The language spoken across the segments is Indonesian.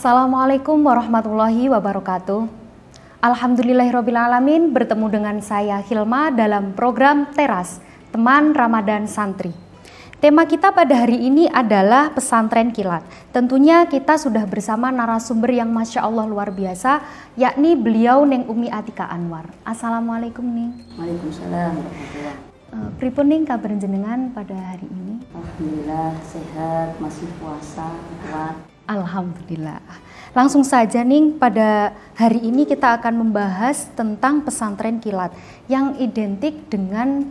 Assalamualaikum warahmatullahi wabarakatuh. Alhamdulillahirrabbilalamin, bertemu dengan saya Hilma dalam program Teras, Teman Ramadan Santri. Tema kita pada hari ini adalah pesantren kilat. Tentunya kita sudah bersama narasumber yang Masya Allah luar biasa, yakni beliau Neng Umi Atika Anwar. Assalamualaikum Neng. Waalaikumsalam warahmatullahi. Pripun Neng kabar jenengan pada hari ini? Alhamdulillah sehat, masih puasa, kuat. Alhamdulillah. Langsung saja nih, pada hari ini kita akan membahas tentang pesantren kilat yang identik dengan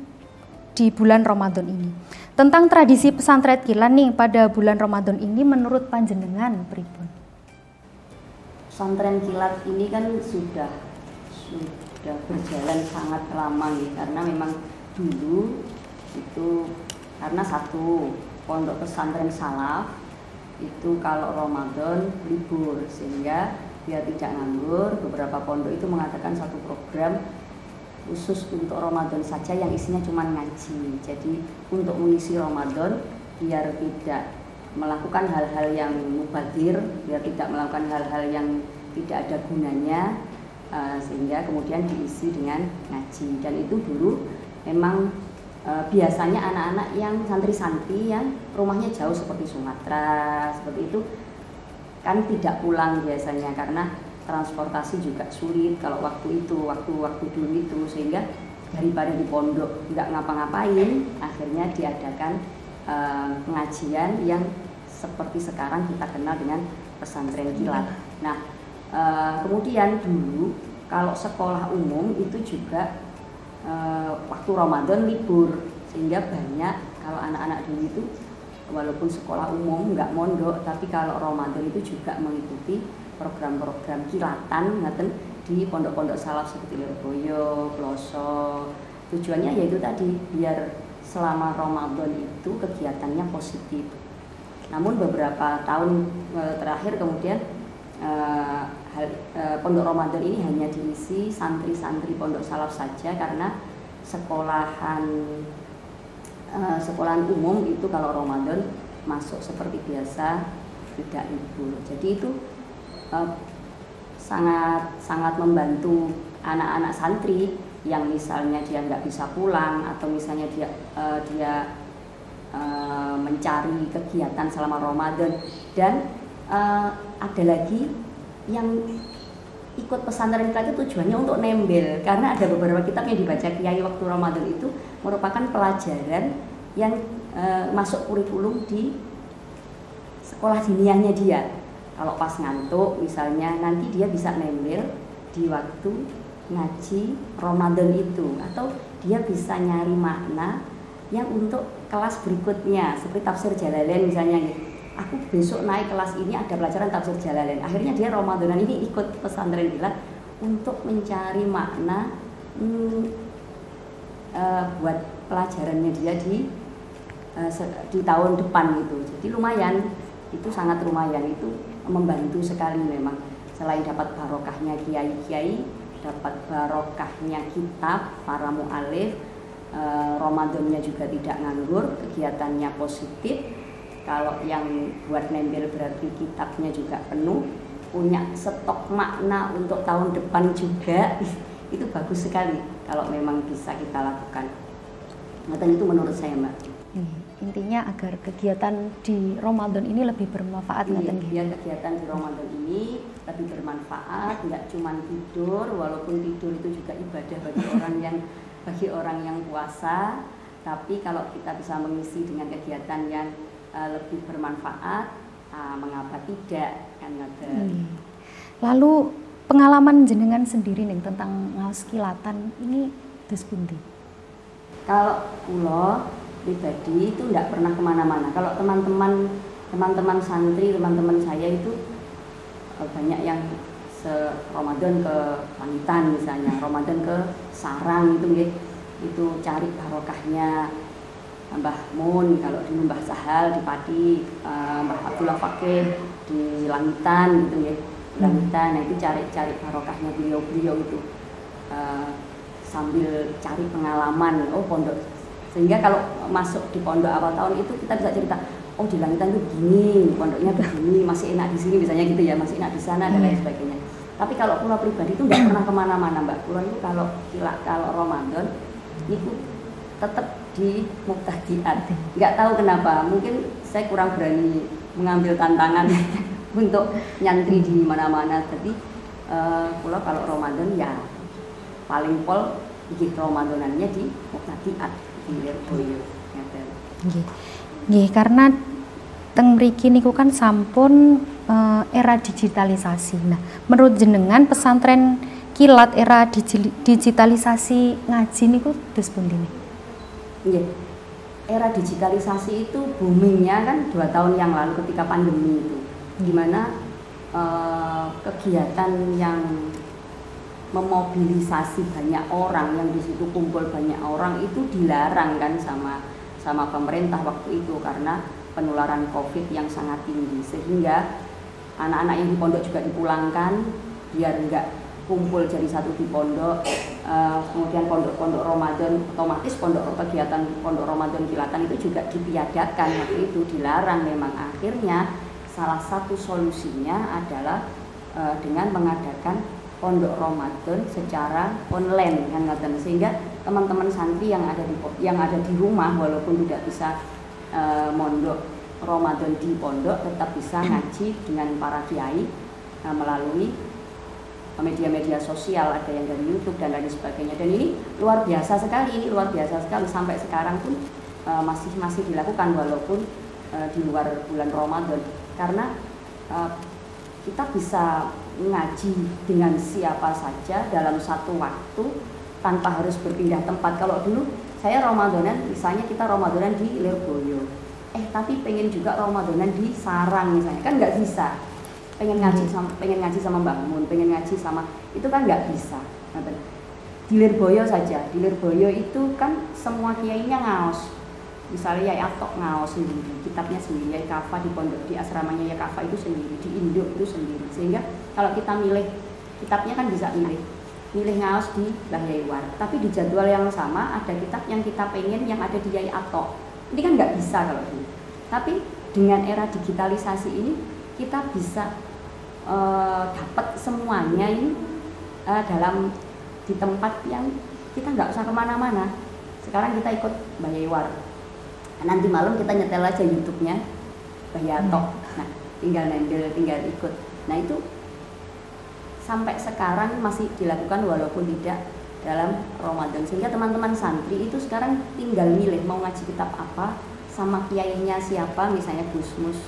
di bulan Ramadan ini. Tentang tradisi pesantren kilat nih pada bulan Ramadan ini menurut panjenengan pripun? Pesantren kilat ini kan sudah berjalan sangat lama nih, karena memang dulu itu karena satu pondok pesantren salaf itu kalau Ramadan libur, sehingga biar tidak nganggur beberapa pondok itu mengadakan satu program khusus untuk Ramadan saja yang isinya cuma ngaji. Jadi untuk mengisi Ramadan biar tidak melakukan hal-hal yang mubadir, biar tidak melakukan hal-hal yang tidak ada gunanya, sehingga kemudian diisi dengan ngaji. Dan itu dulu memang biasanya anak-anak yang santri-santri yang rumahnya jauh seperti Sumatera, seperti itu kan tidak pulang biasanya karena transportasi juga sulit kalau waktu dulu itu, sehingga daripada di pondok nggak ngapa-ngapain, akhirnya diadakan pengajian yang seperti sekarang kita kenal dengan pesantren kilat. Nah, kemudian dulu kalau sekolah umum itu juga waktu Ramadan libur, sehingga banyak kalau anak-anak dulu itu walaupun sekolah umum nggak mondok, tapi kalau Ramadan itu juga mengikuti program-program kilatan di pondok-pondok salaf seperti Lirboyo, Ploso. Tujuannya yaitu tadi biar selama Ramadan itu kegiatannya positif. Namun beberapa tahun terakhir kemudian pondok Ramadan ini hanya diisi santri-santri pondok salaf saja, karena sekolahan umum itu kalau Ramadan masuk seperti biasa, tidak libur. Jadi itu sangat membantu anak-anak santri yang misalnya dia nggak bisa pulang, atau misalnya dia mencari kegiatan selama Ramadan. Dan ada lagi yang ikut pesantren kilat itu tujuannya untuk nembel, karena ada beberapa kitab yang dibaca kiai waktu Ramadan itu merupakan pelajaran yang masuk kurikulum di sekolah diniyahnya dia. Kalau pas ngantuk misalnya, nanti dia bisa nembel di waktu ngaji Ramadan itu, atau dia bisa nyari makna yang untuk kelas berikutnya, seperti tafsir Jalalain misalnya gitu. Aku besok naik kelas ini ada pelajaran tafsir Jalalain. Akhirnya dia Ramadanan ini ikut pesantren kilat untuk mencari makna buat pelajarannya dia di tahun depan gitu. Jadi lumayan, itu sangat lumayan, itu membantu sekali memang. Selain dapat barokahnya kiai-kiai, dapat barokahnya kitab para mu'alif, Ramadannya juga tidak nganggur, kegiatannya positif. Kalau yang buat nembel berarti kitabnya juga penuh, punya stok makna untuk tahun depan juga. Itu bagus sekali kalau memang bisa kita lakukan. Dan itu menurut saya, Mbak. Intinya agar kegiatan di Ramadan ini lebih bermanfaat. Biar kegiatan di Ramadan ini lebih bermanfaat, nggak cuma tidur, walaupun tidur itu juga ibadah bagi orang yang puasa. Tapi kalau kita bisa mengisi dengan kegiatan yang lebih bermanfaat, mengapa tidak, kan? Lalu pengalaman jenengan sendiri nih tentang ngaos kilatan ini dus pundi? Kalau kula pribadi itu tidak pernah kemana-mana. Kalau teman-teman santri, teman-teman saya itu banyak yang Ramadan ke Pangitan misalnya, Ramadan ke Sarang itu cari barokahnya Mbah Mun, kalau di Mbah Sahal di Pati, Mbah Abdullah Fakih di Langitan gitu ya, Langitan. Nah itu cari barokahnya beliau itu sambil cari pengalaman pondok, sehingga kalau masuk di pondok awal tahun itu kita bisa cerita, oh di Langitan itu begini, pondoknya begini, masih enak di sini misalnya gitu ya, masih enak di sana dan lain sebagainya. Tapi kalau kula pribadi itu nggak pernah kemana-mana Mbak. Kula itu kalau Ramadan itu tetap di Muqtadiat. Nggak tahu kenapa, mungkin saya kurang berani mengambil tantangan untuk nyantri di mana-mana. Jadi kula kalau Ramadan ya paling pol iki Ramadanannya di Muqtadiat di Lirboyo. Nggih, karena teng mriki niku kan sampun era digitalisasi. Nah, menurut jenengan pesantren kilat era digitalisasi ngaji niku dos pundi? Nggih. Era digitalisasi itu boomingnya kan 2 tahun yang lalu ketika pandemi itu, di mana kegiatan yang memobilisasi banyak orang, yang di situ kumpul banyak orang itu dilarang kan sama pemerintah waktu itu karena penularan COVID yang sangat tinggi, sehingga anak-anak yang di pondok juga dipulangkan biar enggak kumpul jadi satu di pondok. Kemudian pondok-pondok Ramadan, otomatis kegiatan pondok Ramadan Kilatan itu juga ditiadakan, waktu itu dilarang. Memang akhirnya salah satu solusinya adalah dengan mengadakan pondok Ramadan secara online kan, sehingga teman-teman santri yang ada di rumah walaupun tidak bisa mondok Ramadan di pondok tetap bisa ngaji dengan para kiai melalui media-media sosial, ada yang dari YouTube dan lain sebagainya. Dan ini luar biasa sekali, sampai sekarang pun masih dilakukan walaupun di luar bulan Ramadan, karena kita bisa ngaji dengan siapa saja dalam satu waktu tanpa harus berpindah tempat. Kalau dulu saya Ramadanan, misalnya kita Ramadanan di Lirboyo, tapi pengen juga Ramadanan di Sarang misalnya, kan nggak bisa. Pengen ngaji sama Mbak Mun, pengen ngaji sama itu kan nggak bisa. Di Lirboyo saja, di Lirboyo itu kan semua kiainya ngaos. Misalnya Yai Atok ngaos sendiri, kitabnya sendiri, Yai Kafa di pondok, di asramanya Yai Kafa itu sendiri, di Indo itu sendiri. Sehingga kalau kita milih kitabnya kan bisa milih ngaos di Yai War. Tapi di jadwal yang sama ada kitab yang kita pengen yang ada di Yai Atok. Ini kan nggak bisa kalau dulu. Tapi dengan era digitalisasi ini kita bisa dapat semuanya ini di tempat yang kita nggak usah kemana-mana. Sekarang kita ikut Mbak Yai War. Nanti malam kita nyetel aja YouTube-nya Mbah Yatok. Nah, tinggal nendel, tinggal ikut. Nah, itu sampai sekarang masih dilakukan walaupun tidak dalam Ramadan. Sehingga teman-teman santri itu sekarang tinggal milih mau ngaji kitab apa, sama kiainya siapa, misalnya Gus Mus,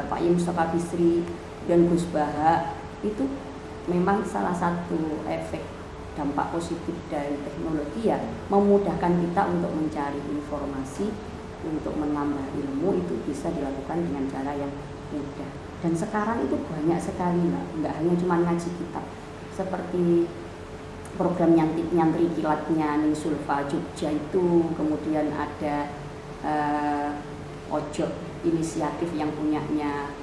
Pak Yim Mustafa Bisri dan Gus Baha. Itu memang salah satu efek dampak positif dari teknologi ya, memudahkan kita untuk mencari informasi, untuk menambah ilmu itu bisa dilakukan dengan cara yang mudah. Dan sekarang itu banyak sekali, nggak hanya cuma ngaji kitab, seperti program nyantri kilatnya Ning Sulfa Jogja itu, kemudian ada Ojo inisiatif yang punyanya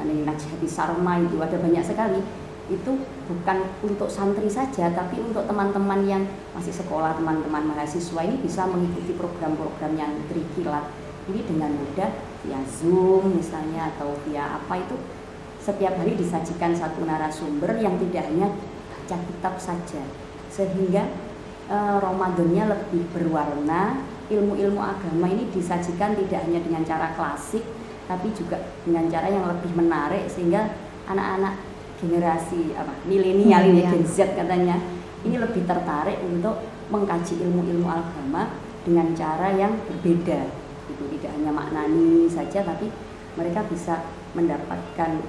Ning Najhati Sarma, itu ada banyak sekali. Itu bukan untuk santri saja, tapi untuk teman-teman yang masih sekolah, teman-teman mahasiswa ini bisa mengikuti program-program nyantri kilat ini dengan mudah via Zoom misalnya, atau via apa itu. Setiap hari disajikan satu narasumber yang tidak hanya baca kitab saja, sehingga Ramadannya lebih berwarna. Ilmu-ilmu agama ini disajikan tidak hanya dengan cara klasik, tapi juga dengan cara yang lebih menarik, sehingga anak-anak generasi milenial ini, Gen Z katanya, ini lebih tertarik untuk mengkaji ilmu-ilmu agama dengan cara yang berbeda. Itu tidak hanya maknani saja, tapi mereka bisa mendapatkan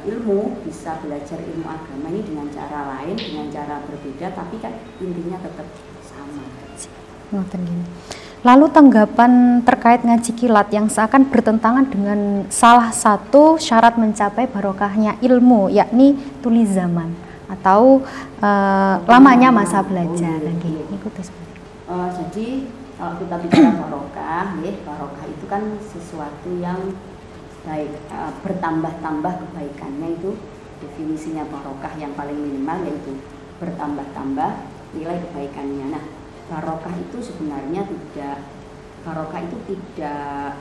ilmu, bisa belajar ilmu agama ini dengan cara lain, dengan cara berbeda, tapi kan intinya tetap sama. Lalu tanggapan terkait ngaji kilat yang seakan bertentangan dengan salah satu syarat mencapai barokahnya ilmu, yakni tuli zaman atau lamanya masa belajar. Jadi kalau kita bicara barokah, barokah itu kan sesuatu yang baik, bertambah-tambah kebaikannya. Itu definisinya barokah yang paling minimal, yaitu bertambah-tambah nilai kebaikannya. Nah, barokah itu sebenarnya tidak barokah itu tidak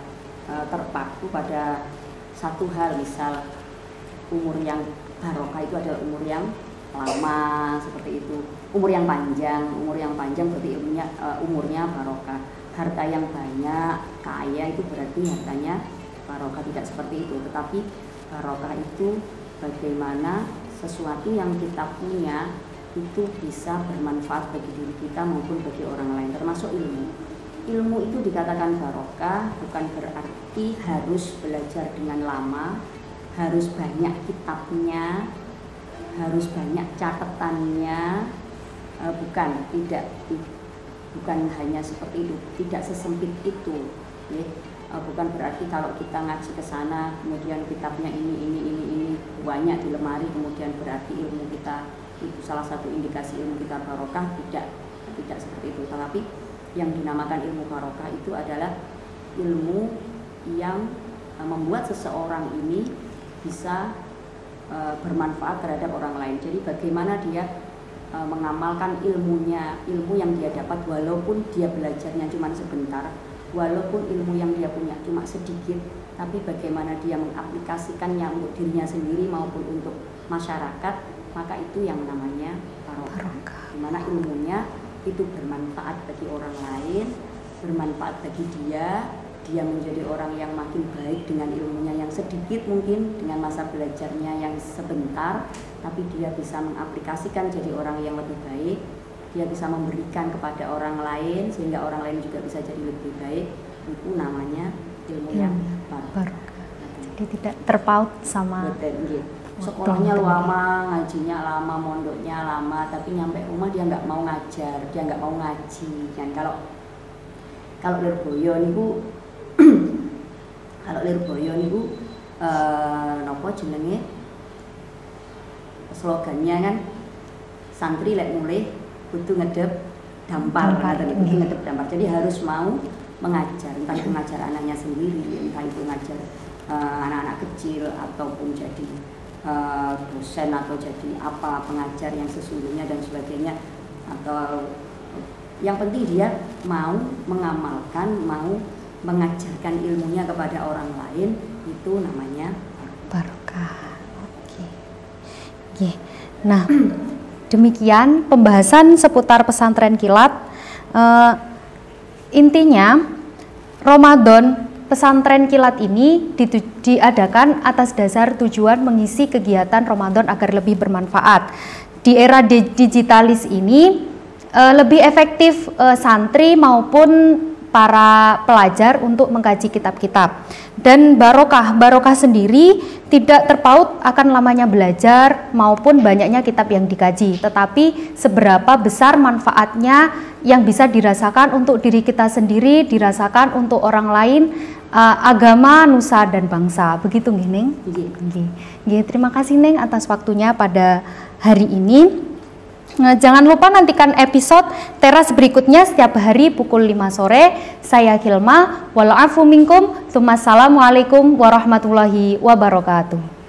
terpaku pada satu hal. Misal umur yang barokah itu adalah umur yang lama seperti itu, umur yang panjang berarti umurnya barokah. Harta yang banyak, kaya itu berarti hartanya barokah, tidak seperti itu. Tetapi barokah itu bagaimana sesuatu yang kita punya itu bisa bermanfaat bagi diri kita maupun bagi orang lain, termasuk ilmu. Ilmu itu dikatakan barokah bukan berarti harus belajar dengan lama, harus banyak kitabnya, harus banyak catatannya, bukan hanya seperti itu, tidak sesempit itu, ya. Bukan berarti kalau kita ngaji ke sana kemudian kitabnya ini banyak di lemari, kemudian berarti ilmu kita itu salah satu indikasi ilmu kita barokah. Tidak seperti itu. Tetapi yang dinamakan ilmu barokah itu adalah ilmu yang membuat seseorang ini bisa bermanfaat terhadap orang lain. Jadi bagaimana dia mengamalkan ilmu yang dia dapat, walaupun dia belajarnya cuma sebentar, walaupun ilmu yang dia punya cuma sedikit, tapi bagaimana dia mengaplikasikannya untuk dirinya sendiri maupun untuk masyarakat, maka itu yang namanya barokah. Dimana ilmunya itu bermanfaat bagi orang lain, bermanfaat bagi dia menjadi orang yang makin baik dengan ilmunya yang sedikit, mungkin dengan masa belajarnya yang sebentar, tapi dia bisa mengaplikasikan jadi orang yang lebih baik. Dia bisa memberikan kepada orang lain sehingga orang lain juga bisa jadi lebih baik. Itu namanya ilmu yang barokah. Jadi tidak terpaut sama sekolahnya lama, ngajinya lama, mondoknya lama, tapi nyampe rumah dia nggak mau ngajar, dia nggak mau ngaji. Dan kalau Lirboyo niku nopo jenenge slogannya kan, santri lek mulai kudu ngedep dampar. Jadi harus mau mengajar, entah itu ngajar anaknya sendiri, entah itu ngajar anak-anak kecil, ataupun jadi dosen atau jadi apa, pengajar yang sesungguhnya dan sebagainya. Atau yang penting dia mau mengamalkan, mau mengajarkan ilmunya kepada orang lain, itu namanya barokah. Oke. Nah, demikian pembahasan seputar pesantren kilat. Intinya Ramadan pesantren kilat ini diadakan atas dasar tujuan mengisi kegiatan Ramadan agar lebih bermanfaat. Di era digitalis ini lebih efektif santri maupun para pelajar untuk mengkaji kitab-kitab. Dan barokah sendiri tidak terpaut akan lamanya belajar maupun banyaknya kitab yang dikaji, tetapi seberapa besar manfaatnya yang bisa dirasakan untuk diri kita sendiri, dirasakan untuk orang lain, agama, nusa dan bangsa. Begitu nggih, Ning? Nggih. Terima kasih, Ning, atas waktunya pada hari ini. Jangan lupa nantikan episode teras berikutnya setiap hari pukul 5 sore. Saya Hilma, wal afu minkum. Assalamualaikum warahmatullahi wabarakatuh.